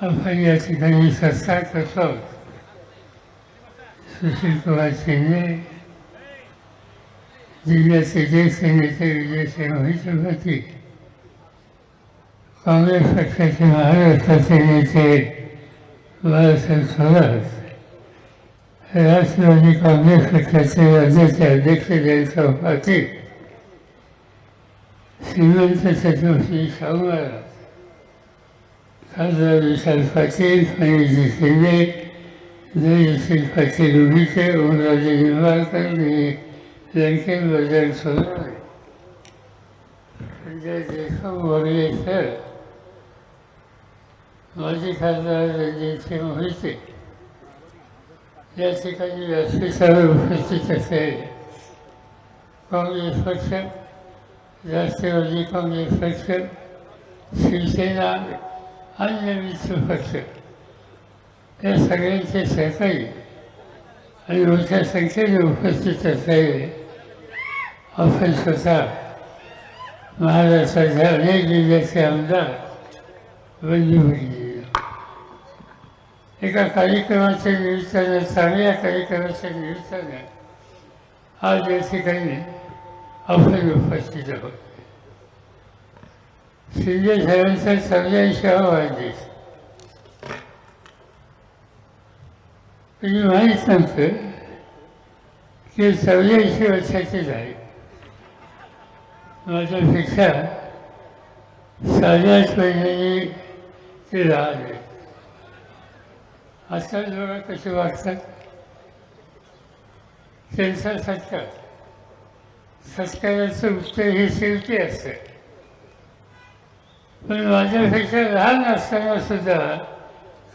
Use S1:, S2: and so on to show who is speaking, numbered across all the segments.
S1: आपण या ठिकाणी सत्कार करतो. सुशीलकुमार शिंदे जिल्ह्याचे ज्येष्ठ नेते विजयसिंह मोहिते पाटील, काँग्रेस पक्षाचे महाराष्ट्राचे नेते बाळासाहेब थोरात, राष्ट्रवादी काँग्रेस पक्षाचे राज्याचे अध्यक्ष जयंतराव पाटील, श्रीमंत चतुर्थी शाहू महाराज, खासदार विशाल पाटील, फणीजी शिंदे, जयश्री पाटील उभीचे, ओमराजे निंबाळकर, लंके, बजरंग सोनवणे, संजय देशमुख वगैरे सर, माजी खासदार रणजितसिंह मोहिते या ठिकाणी व्यासपीठावर उपस्थित असलेले काँग्रेस पक्ष, राष्ट्रवादी काँग्रेस पक्ष, शिवसेना, अन्य मित्र पक्ष या सगळ्यांचे सहकारी आणि मोठ्या संख्येने उपस्थित असलेले आपण स्वतः महाराष्ट्राच्या अनेक जिल्ह्याचे आमदार बंधू भगिनी, एका कार्यक्रमाच्या निमित्तानं, चांगल्या कार्यक्रमाच्या निमित्तानं आज या ठिकाणी आपण उपस्थित आहोत. शिंदे साहेबांचा 84वा वाढदिवस. म्हणजे माहीत नव्हतं की 84 वर्षाचे झाले. माझ्यापेक्षा 8.5 महिन्यांनी ते लहान आहे. आजकाल लोक कसे वागतात, त्यांचा सत्काराचं उत्तर हे शेवटी असतं. पण माझ्यापेक्षा लहान असताना सुद्धा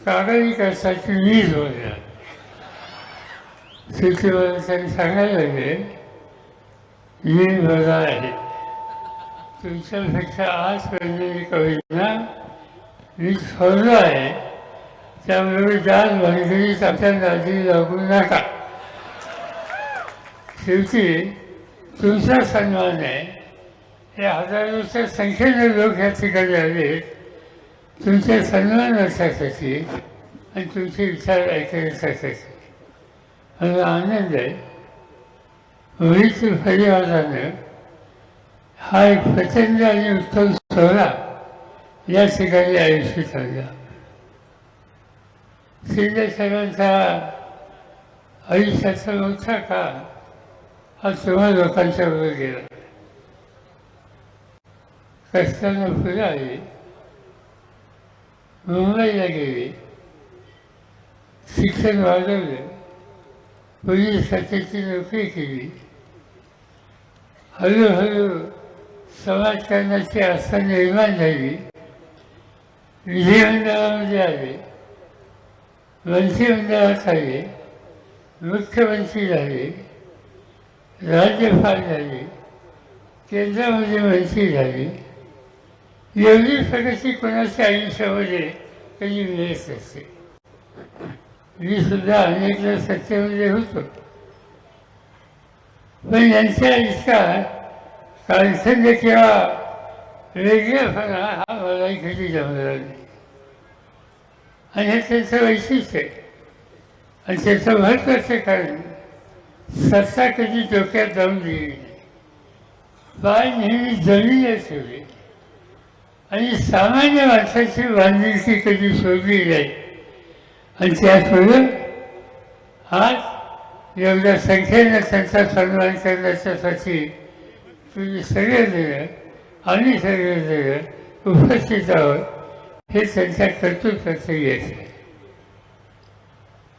S1: कागदी कष्टाची नीज होणार. शेवटी मला त्यांनी सांगायला लागले, मी बघा आहे तुमच्यापेक्षा आज पहिली कविना मी ठरलो आहे, त्यामुळे जात भानगडीत आपल्या नादी लागू नका. शेवटी तुमचा सन्मान आहे. हे हजारोच्या संख्येने लोक या ठिकाणी आले तुमच्या सन्मानासाठी आणि तुमचे विचार ऐकण्यासाठी. मला आनंद आहे. होळीच्या परिवारानं हा एक प्रचंड आणि उत्तम सोहळा या ठिकाणी आयोजित झाला. शिंदे साहेबांचा आयुष्याचा मोठा काळ हा तुम्हा लोकांच्या बरोबर गेला. कष्टानं पुढे आले, मुंबईला गेले, शिक्षण वाढवलं, पोलीस खात्याची नोकरी केली. हळूहळू समाजकारणाची आस्था निर्माण झाली. विधिमंडळामध्ये आले, मंत्रिमंडळात आले, मुख्यमंत्री झाले, राज्यपाल झाले, केंद्रामध्ये मंत्री झाले. एवढी प्रगती कोणाच्या आयुष्यामध्ये कधी मिळत असते. मी सुद्धा अनेकदा सत्तेमध्ये होतो, पण यांच्या इतका कालखंड किंवा वेगळेपणा हा मलाही कधी जमला नाही. आणि हे त्यांचं वैशिष्ट्य आहे. आणि त्याचं महत्त्वाचं कारण सत्ता कधी डोक्यात जाऊन दिली नाही. पाय नेहमी जमिनीवर ठेवले आणि सामान्य माणसाची बांधिलकी कधी सोडली नाही. आणि त्यापुढं आज एवढ्या संख्येनं त्यांचा सन्मान करण्याच्यासाठी तुम्ही सगळेजण आम्ही सगळेजण उपस्थित आहोत. हे त्यांच्या कर्तृत्वाचं यश आहे.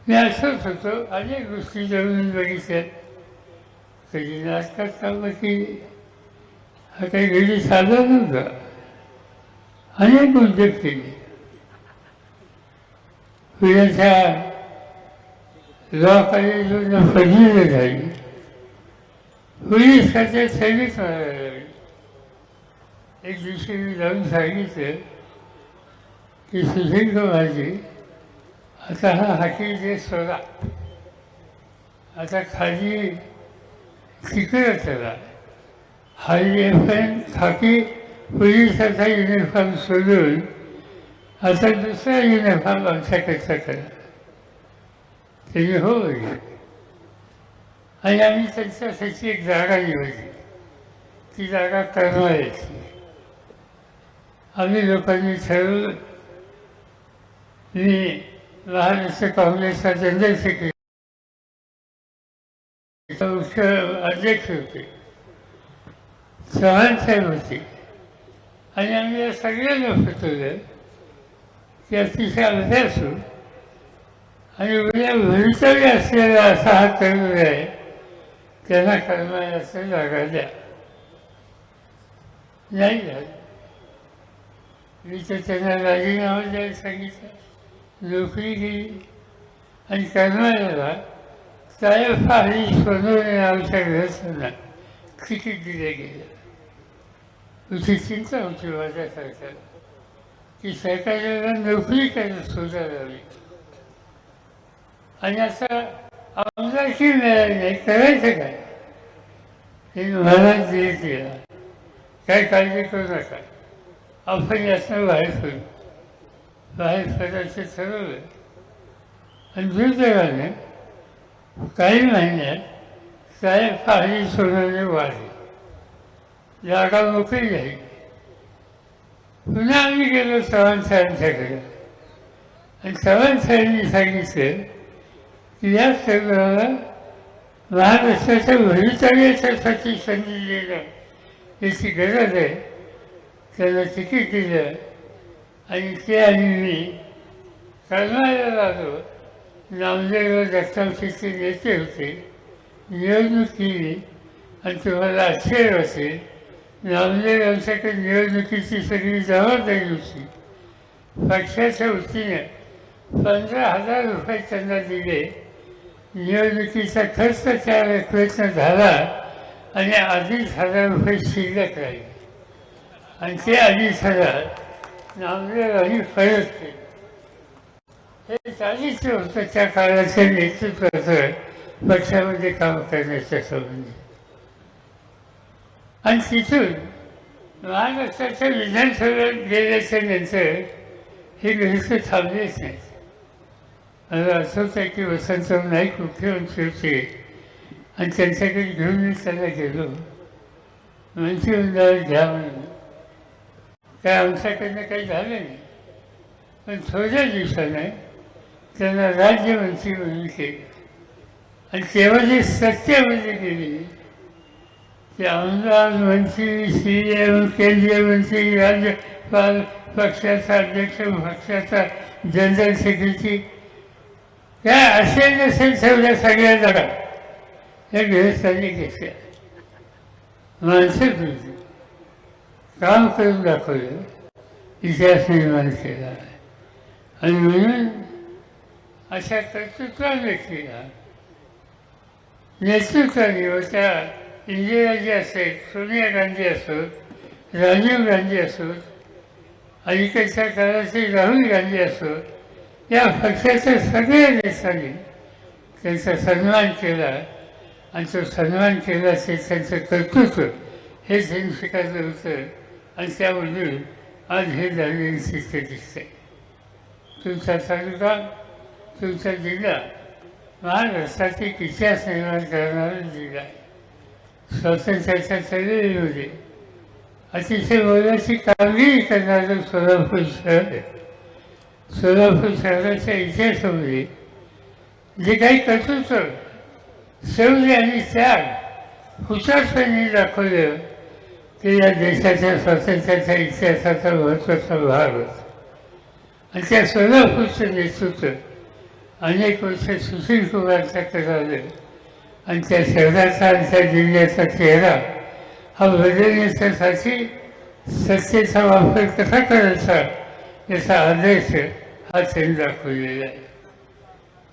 S1: मी असंच होतो, अनेक गोष्टी जमून बघितल्या. कधी नाटकात कामं केली, हा काही घरी साधा नव्हता. अनेक उद्योग केले. पुण्याच्या लॉ कॉलेजमधून पदवी झाली. पोलीस खात्यात सर्विस मारायला लागली. एक दिवशी मी जाऊन सांगितलं की सुशीलकुमारजी, आता हा हाकी जे सोडा, आता खाली तिकडं चला. हायवे पण खाकी पोलिसाचा युनिफॉर्म सोडून आता दुसरा युनिफॉर्म आमच्याकडचा करा. त्याने हो म्हणले आणि आम्ही त्यांच्यासाठी एक जागा निवडली. ती जागा करमाळ्याची. आम्ही लोकांनी ठरवलं, मी महाराष्ट्र काँग्रेसचा जनरल सेक्रेटरी मुख्य अध्यक्ष होते, चव्हाण साहेब होते आणि आम्ही या सगळ्यांना सुचवलं की अतिशय अभ्यासू आणि उद्या भवितव्य असलेला असा हा तरुण आहे, त्यांना करमाळ्याचं जागा द्या. नाही झालं. मी तर त्यांना राजीनामा द्यायला सांगितलं, नोकरी गेली आणि करमाळ्याला साहेब फारी सोनवणे नावाच्या ग्रस्तांना तिकीट दिलं गेलं. तुझी चिंता होती माझ्या सरकारला की सरकारला नोकरी करायला सुधारावी आणि असं आमदारकी मिळाली नाही, करायचं काय हे मला धीर दिला. काय काळजी करू नका, आपण यातनं बाहेर पडू. बाहेर पडायचं ठरवलं आणि दुर्दैवाने काही महिन्यात साहेब फारी सोडवणे वाढले, जागा मोकळी झाली. पुन्हा आम्ही गेलो चव्हाण साहेबांच्याकडे आणि चव्हाण साहेबांनी सांगितलं की या तरुणाला महाराष्ट्राच्या भवितव्याच्यासाठी संधी देणं याची गरज आहे. त्याला तिकीट दिलं आणि ते आणि मी करमाळ्याला आलो. नामदेव दत्तावशीचे नेते होते, निवडणूक केली आणि तुम्हाला आश्चर्य असेल, नामदेव यांच्याकडे निवडणुकीची सगळी जबाबदारी होती. पक्षाच्या वतीने 15,000 रुपये त्यांना दिले. निवडणुकीचा खर्च त्या प्रयत्न झाला आणि 2,500 रुपये शिल्लक राहिले आणि ते 2,500 नामदेवांनी परत केले. हे चालीचं होतं त्या काळाच्या नेतृत्वाचं पक्षामध्ये काम करण्याच्या संबंधी. आणि तिथून महाराष्ट्राच्या विधानसभेत गेल्याच्या नंतर हे गृहस्थ थांबलेच नाहीत. मला आठवतं की वसंतराव नाईक मुख्यमंत्री होते आणि त्यांच्याकडे घेऊन मी त्यांना गेलो, मंत्रिमंडळात घ्या म्हणून. काय आमच्याकडनं काही झालं नाही, पण थोड्या दिवसाने त्यांना राज्यमंत्री म्हणून केलं. आणि तेव्हा जी सत्तेमध्ये गेली ते आमदार, मंत्री, CM, केंद्रीय मंत्री, राज्यपाल, पक्षाचा अध्यक्ष, पक्षाचा जनरल सेक्रेटरी, काय असेल नसेल तेवढ्या सगळ्या जागा या गृहस्थांनी घेतल्या. माणसं तुझी काम करून दाखवलं, इतिहास निर्माण केला आणि म्हणून अशा कर्तृत्वाने केला. नेतृत्वाने होत्या इंदिराजी असेल, सोनिया गांधी असोत, राजीव गांधी असोत, अलीकडच्या काळाचे राहुल गांधी असोत, या पक्षाच्या सगळ्या नेत्यांनी त्यांचा सन्मान केला आणि तो सन्मान केला ते त्यांचं कर्तृत्व हे त्यांनी स्वीकारलं होतं आणि त्यामधून आज हे झालेली चित्र दिसतंय. तुमचा तालुका, तुमचा जिल्हा महाराष्ट्रात एक इतिहास निर्माण करणारा जिल्हा आहे. स्वातंत्र्याच्या चळवळीमध्ये अतिशय मोलाची कामगिरी करणारं सोलापूर शहर आहे. सोलापूर शहराच्या इतिहासामध्ये जे काही कर्तृत्व, शौर्य आणि त्याग हुशारपणे दाखवलं ते या देशाच्या स्वातंत्र्याच्या इतिहासाचा महत्त्वाचा भाग होता. आणि त्या सोलापूरचं नेतृत्व अनेक वर्ष सुशील कुमारच्या करावं आणि त्या शहराचा आणि त्या जिल्ह्याचा चेहरा हा बदलण्यासाठी सत्तेचा वापर कसा करायचा याचा आदर्श हा त्यांनी दाखवलेला आहे.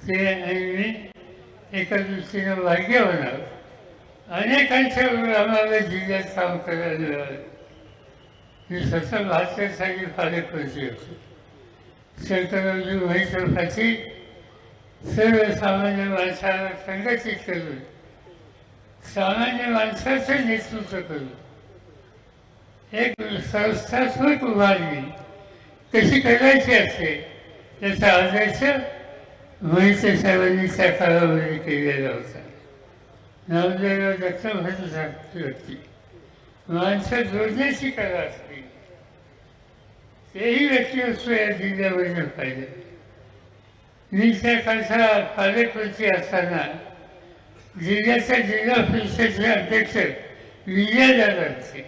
S1: ते आणि मी एका दृष्टीनं भाग्यवान आहोत. अनेकांच्या आम्हाला जिल्ह्यात काम करायला मिळालं. मी स्वतः भारतासाठी पालकमंत्री होतो. शंकररावजी महिषासाठी सर्वसामान्य माणसाला संघटित करून सामान्य माणसाचं नेतृत्व करून एक संस्थात्मक उभारली कशी करायची असते त्याचा आदर्श मोहिते साहेबांनी त्या काळामध्ये केलेला होता. नामदेवराव दत्तभासासारखी होती. माणसं जोडण्याची कला असते. तेही व्यक्तिमत्व या जिल्ह्यामध्ये पाहिजे. मी त्या काळचा पालकमंत्री असताना जिल्ह्याच्या जिल्हा परिषदेचे अध्यक्ष विजयदादांचे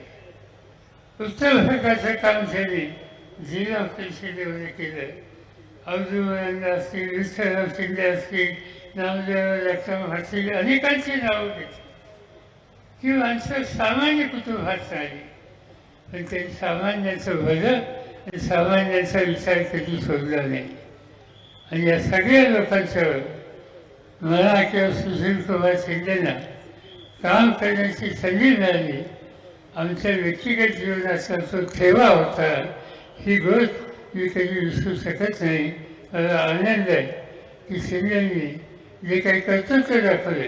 S1: उत्तम प्रकारचं काम त्यांनी जिल्हा परिषदेमध्ये केलं. अब्दुल असतील, विठ्ठलराव शिंदे असतील, नामदेवराव जगताप असतील, अनेकांची नावं घेतली. ही माणसं सामान्य कुटुंबात नाही, पण ते सामान्याचं भलं आणि सामान्याचा विचार कधी सोडला नाही. आणि या सगळ्या लोकांचं मला किंवा सुशील कुमार शिंदेना काम करण्याची संधी मिळाली. आमच्या व्यक्तिगत जीवनाचा जो ठेवा होता ही गोष्ट मी कधी विसरू शकत नाही. मला आनंद आहे की शिंदेंनी जे काही कर्तृत्व दाखवले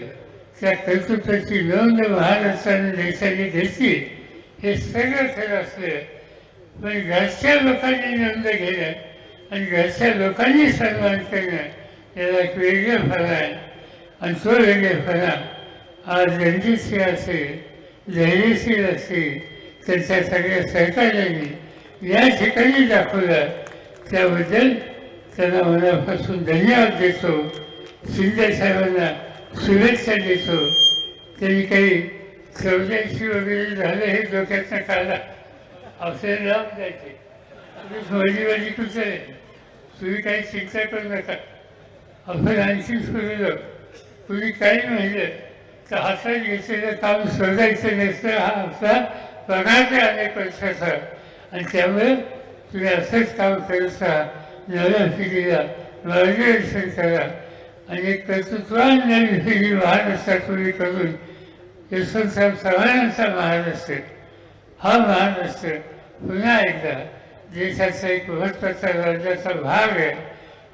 S1: त्या कर्तृत्वाची नोंद महाराष्ट्राने देशाने घेतली. हे सगळं खरं असलं, पण घरच्या लोकांनी नोंद घेणं आणि घरच्या लोकांनी सन्मान करणं याला एक वेगळेपणा आहे. आणि तो वेगळेपणा आज रणजितसिंह असेल, धैर्यशील असेल, त्यांच्या सगळ्या सहकार्याने या ठिकाणी दाखवला. त्याबद्दल त्यांना मनापासून धन्यवाद देतो. शिंदे साहेबांना शुभेच्छा देतो. त्यांनी काही 84 वगैरे झालं हे डोक्यातनं काढला. औषध लावून जायचे. तुम्ही माझी कुठं आहे, तुम्ही काही चिंता करू नका. आपण आणखी सुरू तुम्ही काही म्हणलं तर हातात घेतलेलं काम शोधायचं नसतं. हा आपला पगारचा अनेक वर्षाचा आणि त्यामुळे तुम्ही असंच काम करत राहा. नव्या पिढीला मार्गदर्शन करा आणि एक कर्तृत्वान नवी पिढी महाराष्ट्रात उभी करून यशवंतराव चव्हाणांचा महाराष्ट्र हा महाराष्ट्र पुन्हा एकदा देशाचा एक महत्त्वाचा राज्याचा भाग आहे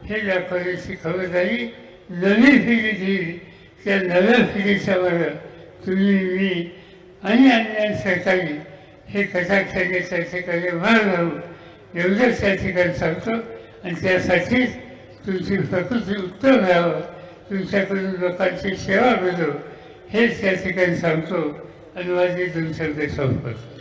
S1: हे दाखवण्याची खबरदारी नवी पिढी घेईल. त्या नव्या पिढीच्या वर तुम्ही मी आणि अन्य सहकारी हे कटाक्षाने त्या ठिकाणी मार घालू एवढंच त्या ठिकाणी सांगतो. आणि त्यासाठीच तुमची प्रकृती उत्तम राहावं, तुमच्याकडून लोकांची सेवा मिळो हेच त्या ठिकाणी सांगतो आणि माझी तुमच्याकडे संपतो.